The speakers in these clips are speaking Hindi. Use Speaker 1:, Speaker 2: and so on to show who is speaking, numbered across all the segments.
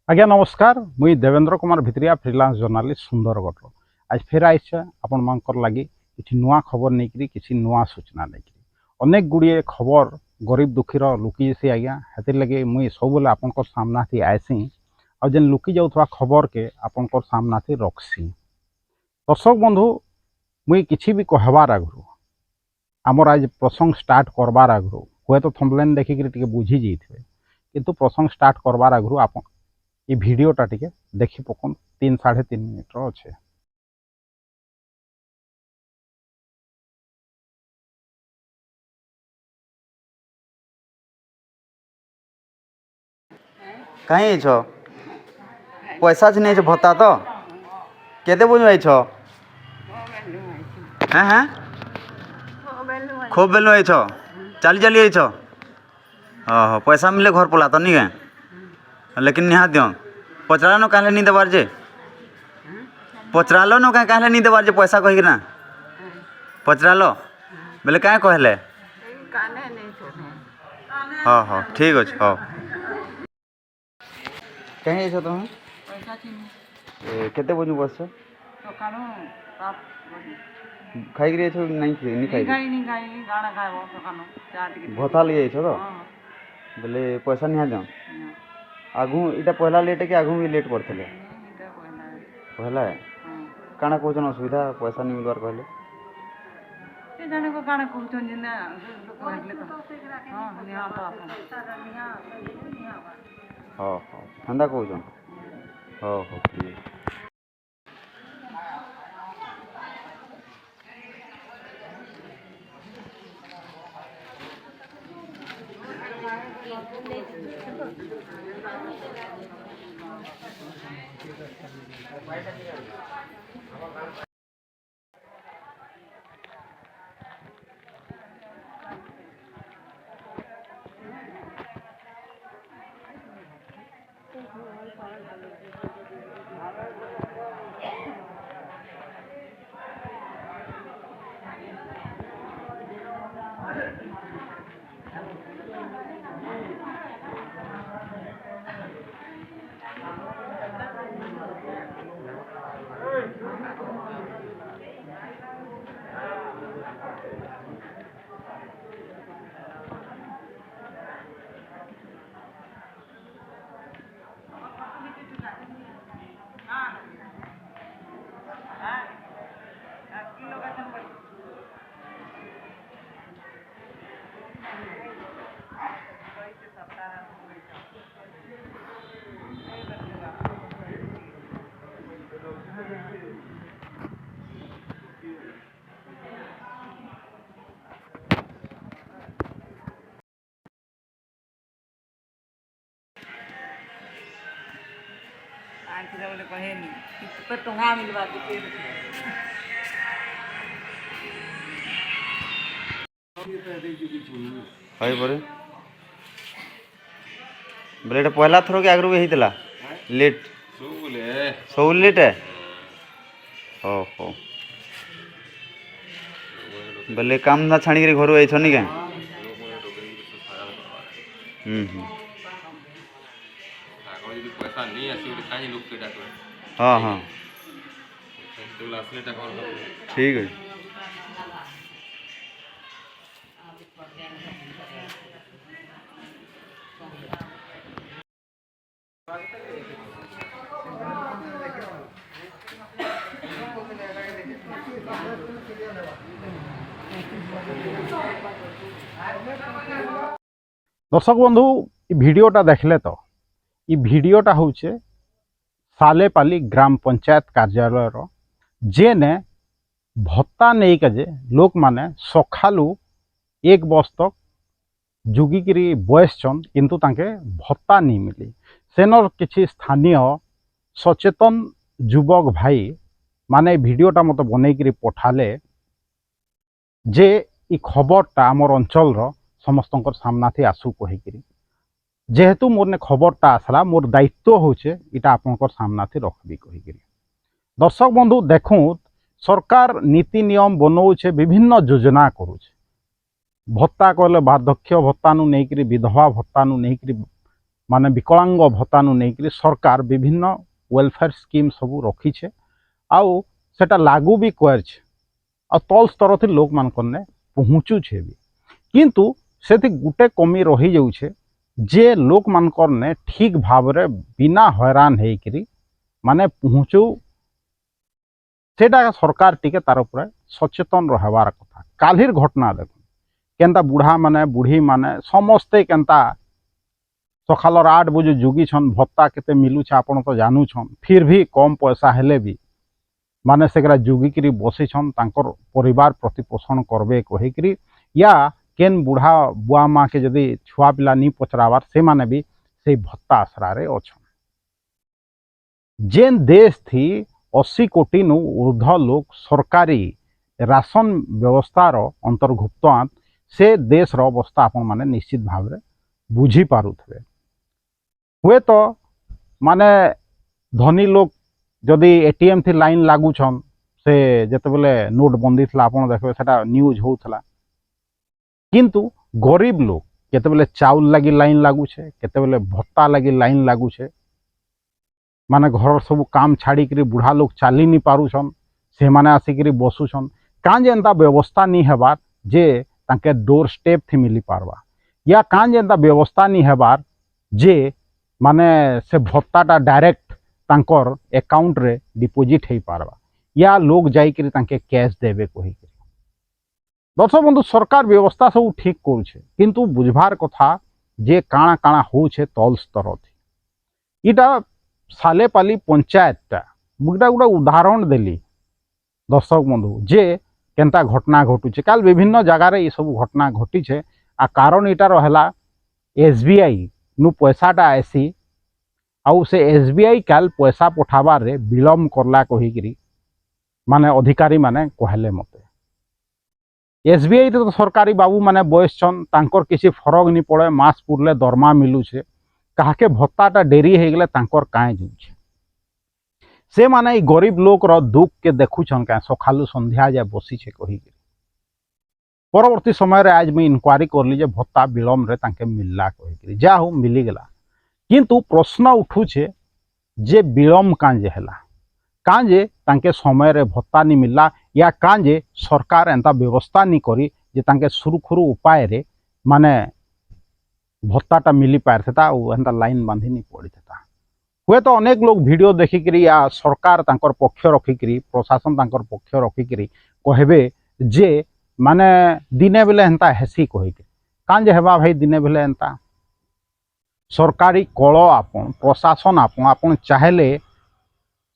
Speaker 1: आज्ञा नमस्कार मुई देवेंद्र कुमार भित्रिया फ्रीलांस जर्नालिस्ट सुंदरगढ़ आज फेर आइछे आपण मानकर लगी किसी नुआ खबर नहीं किसी नुआ सूचना नहीं अनेक गुड़िए खबर गरीब दुखीर लुकी सी आज्ञा हेतिर लगे मुई सब आपण सामना थी आएसी आ जेन लुकी जाऊा खबर के आपण सामना थी रखसी। दर्शक बंधु मुई किसी भी कहबार आगु आमर आज प्रसंग स्टार्ट करबार आगु हे तो थंबनेल देखिक बुझी जाइए किंतु प्रसंग स्टार्ट करबार आगु आप ये वीडियोटा टिके देखी पकन 3-3.5 मिनिट अच्छे।
Speaker 2: कहीं छ पैसा नहीं भत्ता तो केते बुझ आई छ हैं हैं खूब बेलु आई छ चली चली आई छ ओहो पैसा मिले घर पला तो नहीं है लेकिन निहा दियो पचरा नो कहले नहीं देवार जे पचरा लो नो कहले नहीं देवार जे पैसा कहि ना पचरा लो बेले काहे कहले हाँ हाँ ठीक अछि हाँ कहीं छ तुम केते बजू बस खाई रे छ नहीं खाई भथा ले छ तो बोले पैसा नहीं दो आगु इटा पहला लेट है कि आगु भी लेट करथले पहला है काना कोजन असुविधा पैसा नहीं मिलवार कहले
Speaker 3: ए जाने को काना कहउछन जे ना कहले तो हां निहा तो
Speaker 2: हां हां ठंडा कोजन हां हां ठीक
Speaker 3: आंटी बोले कहेनी तो टंगा मिलवा दे
Speaker 2: हाय बरे ब्लेड पहला थरो के आगरो हेतिला लेट सब लेट है हो बोले काम ना छाणी के घर आई छनी के
Speaker 4: पैसा नहीं आसी काई लोग के डाक
Speaker 2: हाँ हाँ
Speaker 4: तो असले टाका
Speaker 2: ठीक है
Speaker 1: दर्शक बंधु भिडियोटा देखले तो ये भिडियोटा हूँ सालेपाली ग्राम पंचायत कार्यालय जेने भत्ता नहीं के लोक माने सखालू 1 वर्ष तक जुगिकी बयसन किंतु तांके भत्ता नहीं मिली सेनर किसी स्थानीय सचेतन युवक भाई माने भिडियोटा मत बनईकरी पठाले जे ई खबरटा आमर अंचल समस्त सामना थी आसू कहीकि जेहेतु मोर ने खबरटा आसला मोर दायित्व होचे इटा आपनकर सामना थी रखबी कहीकि दर्शक बंधु देखूँ सरकार नीति नियम बनाऊे विभिन्न योजना करुचे भत्ता कहले बार्धक्य भत्ता नु नहीं विधवा भत्ता नु नहीं माने विकलांग भत्ता नहीं सरकार विभिन्न वेलफेयर स्कीम सब रखीछे आउ सेटा लागू भी करछे आ तल स्तर थी लोक मान पहुँचुछे भी किंतु से गुटे कमी रही जाऊे जे लोक मानकर ने ठीक भाव रे बिना हैरान होकरी माने पहुँचू सेटा सरकार टिके तार ऊपर सचेतन रहबार कथा कालिर घटना देखो केनता बुढ़ा माने बुढ़ी माने समस्ते केनता सकाल 8 बजे जुगी छन भत्ता केते मिलुछे आपण तो जानू छन फिर भी कम पैसा हेले भी माने सेकरा जुगिकी बसी छन तांकर परिवार प्रतिपोषण करबे कहिकरी या केन बुढ़ा बुआ माँ के जदि छुआ पिला नहीं पचरावार से माने भी से भत्ता आसरा अच्छन जेन देश थी 80 कोटी नु ऊर्ध्व लोग सरकारी राशन व्यवस्थार अंतर्भुक्त से देश अवस्था आपण माने निश्चित भाव में बुझी पारुथे हुए तो माने धनी लोग जदि एटीएम थी लाइन लागुछन से जते बेले नोटबंदी थला आपण देखबे सेटा न्यूज होउथला किंतु गरीब लोग केते बेले चाउल लगी लाइन लागुछे केते बेले भत्ता लगी लाइन लागुछे माने घर सब काम छाड़ी करी बुढ़ा लोग चली नहीं पारुछन से माने आसिक बसुछन कां जेनता व्यवस्था नहीं हेबार जे तांके डोर स्टेप थी मिली पारवा या कां जेनता व्यवस्था नहीं हेबार जे माने से भत्ताटा डायरेक्ट तांकर अकाउंट रे डिपोजिट हो पारवा या लोग जाइकरी तांके कैश देवे कहिकरी दर्शक बंधु सरकार व्यवस्था सब ठीक करुछे किंतु बुझबार कथा जे काଣା काଣା होछे तल स्तर थी इटा सालेपाली पंचायतटा मुटा गोटे उदाहरण देली दर्शक बंधु जे केनता घटना घटुचे काल विभिन्न जगार ये सब घटना घटीचे आ कारण इटार है एसबीआई नु पैसाटा आसी आउ से एसबीआई काल पैसा पठाबार रे विलम्ब करला कहिकरी माने अधिकारी माने कहले मते एसबीआई तो सरकारी बाबू माने बयस छन तांकर किसी फरक नहीं पड़े मास पुरले दरमा मिलुछे काके भत्ताटा डेरी हो गले तांकर काए जुछे से माने गरीब लोक रो दुख के देखुछन का सखालु संध्या जा बसी छे कहिकरी परवर्ती समय रे आज मैं इंक्वारी करली जे भत्ता विलम्ब रे तांके मिलला कहिकरी जा हो मिली गला किंतु प्रश्न उठुछे जे विलम्ब कांजे हला कांजे तांके समय रे भत्ता नहीं मिलला या कांजे सरकार एंता व्यवस्था नहीं करी जे तांके सुरखुरु उपाय रे माने भत्ताटा मिली पारता एंता लाइन बांधी नहीं पड़ी था हुए तो अनेक लोग वीडियो देखिकी या सरकार तांकर पक्ष रखिकी प्रशासन तांकर पक्ष रखिकी कहबे जे माने दिने बेले एंता हेसी कहिकी कांजे हेबा भाई दिने बेले एंता सरकारी कल आपन प्रशासन आपन चाहेले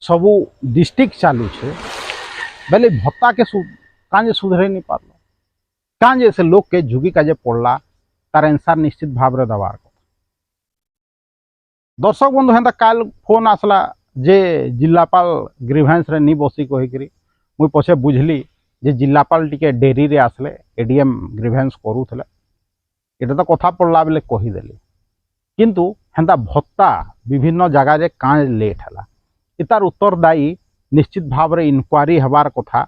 Speaker 1: सबू डिस्ट्रिक्ट चालू छे बेले भत्ता के कांजे सुधरे नहीं पारल कांजे से लोग के झुगी काजे पड़ला तार आंसर निश्चित भाव में दबार कथा दर्शक बंधु हेन्ता काल फोन आसला जे जिलापाल ग्रीवेंस रे नहीं बसी कहिकरी मुई पछे बुझली जे जिलापाल टिके डेरी रे आसले एडीएम ग्रीवेंस करूथले एटा तो कथा पड़ला बेले कहीदेली किंतु हेन्ता भत्ता विभिन्न जगह रे कां लेट हला इतार उत्तरदायी निश्चित भाव में इनक्वारी हबार कथा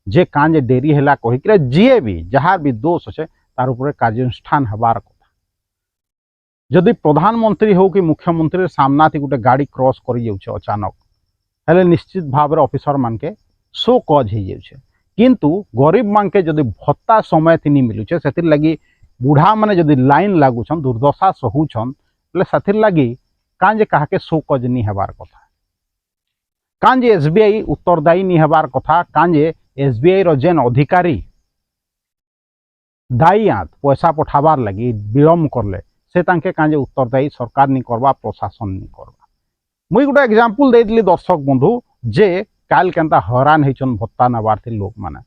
Speaker 1: जे कां जे डेरी हला कहिकरी जे भी जहाँ भी दोष अच्छे तार उपरे कार्यानुष्ठान हबार कथा जदि प्रधानमंत्री हो कि मुख्यमंत्री सामना थी गोटे गाड़ी क्रॉस कर जाउछे अचानक हेले निश्चित भाव में ऑफिसर मान के शो कज हो जाउछे किंतु गरीब मान के जदि भत्ता समय थी नहीं मिलुछे सेतिर लगी बुढ़ा माने जदि लाइन लागुछन दुर्दशा सहुछन बोले सेतिर लगी कां जे काहे शो कज नहीं हबार कथा कां जे एसबीआई उत्तरदायी नहीं हबार कथा कां जे एसबीआई रो जेन अधिकारी दायी आत पैसा पठाबार लगी विलम्ब करले से तांके कांजे उत्तरदायी सरकार नहीं करवा प्रशासन नहीं करवा मुई गोटे एग्जांपल देइली दर्शक बंधु जे काल केनता हैरान होइछन भत्ता नबार थी लोक माने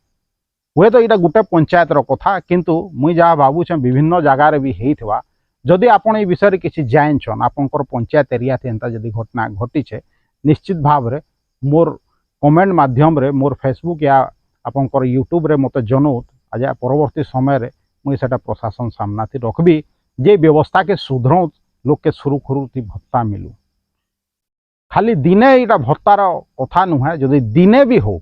Speaker 1: हुए तो यहाँ गोटे पंचायत रो कथा किंतु मुई जहाँ भावुछे विभिन्न जगार भी हेइथवा जदि आपण ए विषय किसी जानछन आपनकर पंचायत एरिया थी एंता जदि घटना घटीछे निश्चित भाव रे मोर कमेंट माध्यम रे मोर फेसबुक या आपनकर यूट्यूब रे मते जनौत आज परवर्ती समय रे मुई सेटा प्रशासन सामना थी रखबी जे व्यवस्था के सुधरौ लोग के सुरुखुरु थी भत्ता मिलू खाली दिने यहाँ भत्तार कथा नुहे जदि दिने भी हो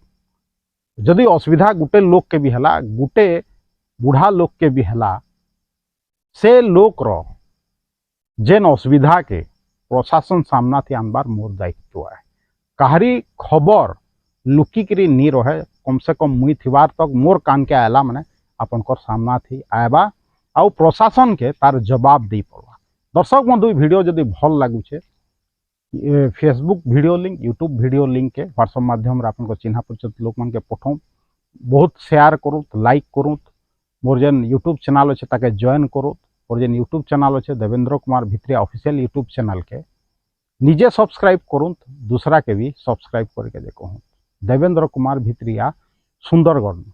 Speaker 1: जदि असुविधा गुटे लोग के भी हला गुटे बुढ़ा लोग के भी हला से लोक रो जेन असुविधा के प्रशासन सामना थी आनबार मोर दायित्व है। कहारी खबर लुकिकी नी रहे, कम से कम मुई थिबार तक मोर कान के आयला मैंने आपनकर सामना थी आयबा आउ प्रशासन के तार जवाब दे पड़वा। दर्शक बंधु वीडियो जदि भल लगुचे Facebook video link YouTube video link के व्हाट्सएप माध्यम आपन चिन्हा परिचित लोक मन के पठाऊँ, बहुत शेयर करूँ, लाइक करूँ। मोर जेन यूट्यूब चैनल अच्छे ताके जॉइन करूँ और जेन यूट्यूब चैनल अच्छे Devendra Kumar Bhitriya official YouTube channel के निजे सब्सक्राइब करूँ, दूसरा के भी सब्सक्राइब करके देखूँ। देवेंद्र कुमार भित्रिया सुंदरगढ़।